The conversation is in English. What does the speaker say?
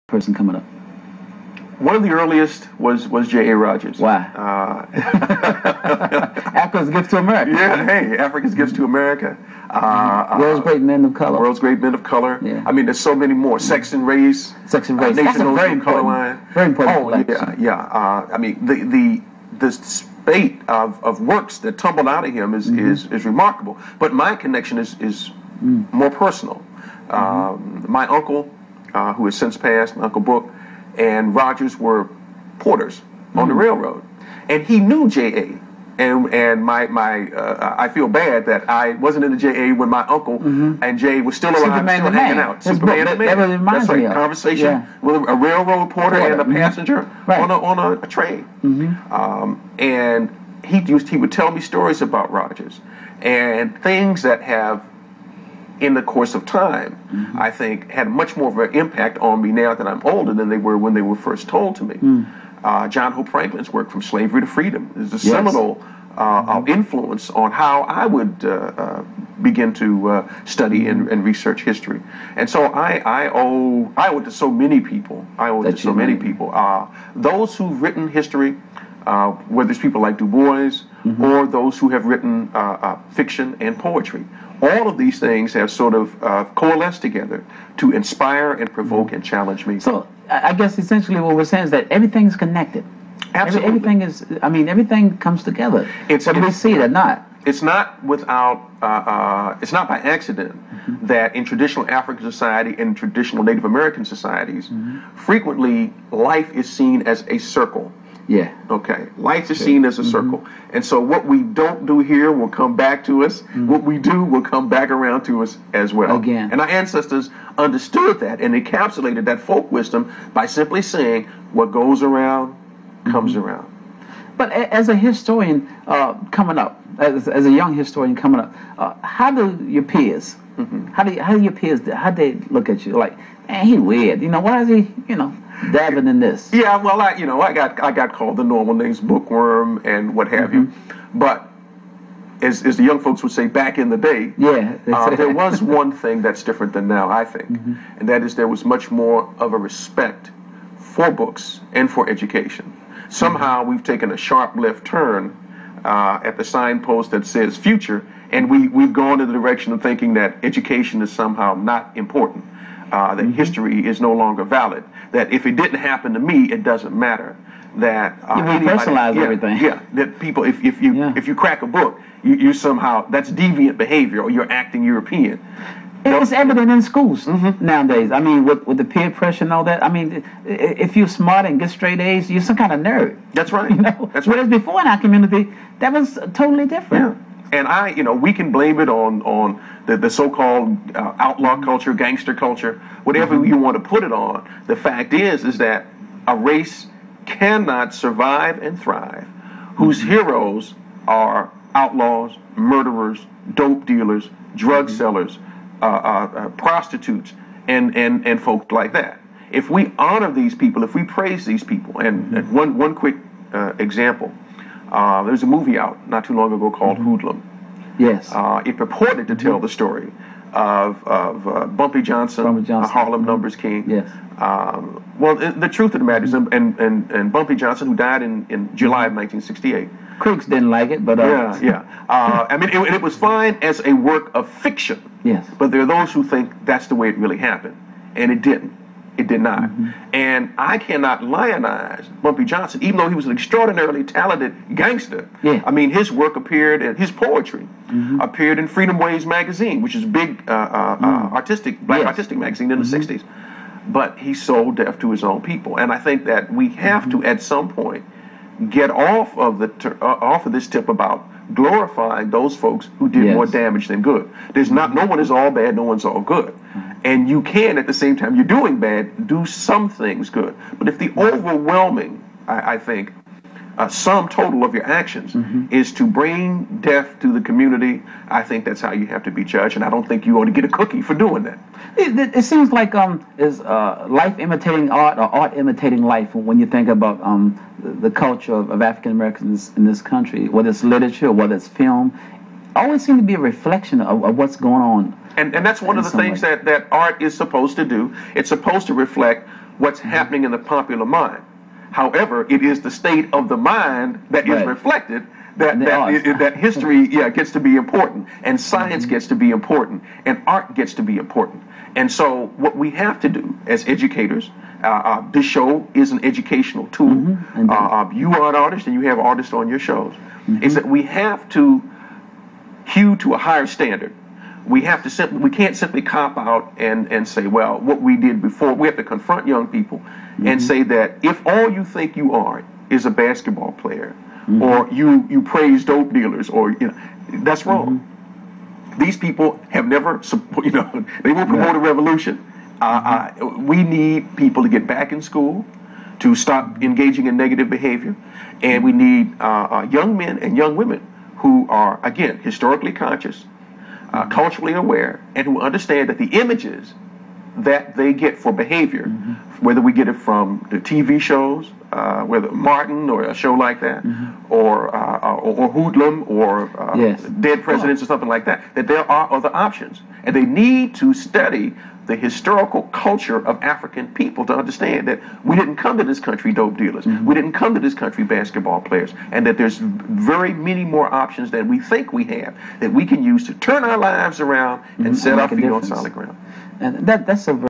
person coming up? One of the earliest was J.A. Rogers. Why? Africa's Gifts to America. Yeah, hey, Africa's Gifts to America. World's Great Men of Color. World's Great Men of Color. Yeah. I mean, there's so many more. Sex and Race. Sex and Race. Nation That's a Knows very No Color important, Line. very important. Oh, collection. yeah. I mean, the spate of works that tumbled out of him is remarkable. But my connection is more personal. My uncle, who has since passed, my Uncle Book, and Rogers were porters on the railroad, and he knew J.A. And I feel bad that I wasn't in the J.A. when my uncle and Jay was still alive, Superman still hanging out. Superman the Man. That reminds That's right. Me of. Conversation with a railroad porter and a passenger on a train. And he would tell me stories about Rogers and things that have, in the course of time, I think had much more of an impact on me now that I'm older than they were when they were first told to me. John Hope Franklin's work, From Slavery to Freedom, is a seminal influence on how I would begin to study and research history. And so I owe it to so many people. Those who've written history, whether it's people like Du Bois or those who have written fiction and poetry. All of these things have sort of coalesced together to inspire and provoke and challenge me. So I guess essentially what we're saying is that everything's connected. Absolutely. Everything is, I mean, everything comes together. Whether we see it or not. It's not without, it's not by accident that in traditional African society and traditional Native American societies, frequently life is seen as a circle. Yeah. Okay. Life is seen as a circle. And so what we don't do here will come back to us. What we do will come back around to us as well. Again. And our ancestors understood that and encapsulated that folk wisdom by simply saying, what goes around comes around. But as a historian coming up, as a young historian coming up, how do your peers, how do your peers, how they look at you? Like, man, he weird. You know, why is he, dabbing in this? Yeah, well, I got called the normal names, bookworm and what have you. But as the young folks would say back in the day, there was one thing that's different than now, I think, and that is there was much more of a respect for books and for education. Somehow we've taken a sharp left turn at the signpost that says future, and we've gone in the direction of thinking that education is somehow not important, that history is no longer valid, that if it didn't happen to me, it doesn't matter. That we personalize everything. Yeah, that people, if you crack a book, you somehow, that's deviant behavior, or you're acting European. It's evident in schools nowadays. I mean, with the peer pressure and all that. I mean, if you're smart and get straight A's, you're some kind of nerd. That's right. That's right. Whereas before in our community, that was totally different. Yeah. And we can blame it on the so-called outlaw culture, gangster culture, whatever you want to put it on. The fact is that a race cannot survive and thrive whose heroes are outlaws, murderers, dope dealers, drug sellers, prostitutes, and folk like that. If we honor these people, if we praise these people, and one quick example, there's a movie out not too long ago called Hoodlum. Yes. It purported to tell the story of Bumpy Johnson, a Harlem Numbers King. Yes. Well, the truth of the matter is, and Bumpy Johnson, who died in July of 1968. Critics didn't like it, but I mean, it was fine as a work of fiction. Yes. But there are those who think that's the way it really happened, and it didn't. It did not. And I cannot lionize Bumpy Johnson, even though he was an extraordinarily talented gangster. Yeah. I mean, his work appeared, and his poetry appeared in Freedom Waves magazine, which is a big black artistic magazine in the 60s. But he's so deaf to his own people. And I think that we have to, at some point, get off of this tip about glorifying those folks who did more damage than good. There's no one is all bad, no one's all good. And you can, at the same time you're doing bad, do some things good. But if the overwhelming, I think, sum total of your actions is to bring death to the community, I think that's how you have to be judged, and I don't think you ought to get a cookie for doing that. It seems like is life imitating art, or art imitating life, when you think about the culture of African Americans in this country, whether it's literature, whether it's film, always seem to be a reflection of what's going on. And that's one of the things that art is supposed to do. It's supposed to reflect what's happening in the popular mind. However, it is the state of the mind that is reflected that history gets to be important, and science gets to be important, and art gets to be important. And so what we have to do as educators, this show is an educational tool. You are an artist and you have artists on your shows. Is that we have to hew to a higher standard. We have to we can't simply cop out and say, well, what we did before. We have to confront young people and say that if all you think you are is a basketball player, or you praise dope dealers, or that's wrong. These people have never, they won't promote a revolution. We need people to get back in school, to stop engaging in negative behavior, and we need young men and young women who are, again, historically conscious, culturally aware, and who understand that the images that they get for behavior, whether we get it from the TV shows, whether Martin or a show like that, or Hoodlum, or Dead Presidents or something like that, that there are other options. And they need to study the historical culture of African people to understand that we didn't come to this country dope dealers. We didn't come to this country basketball players. And that there's very many more options than we think we have that we can use to turn our lives around and set our feet on solid ground. And that's a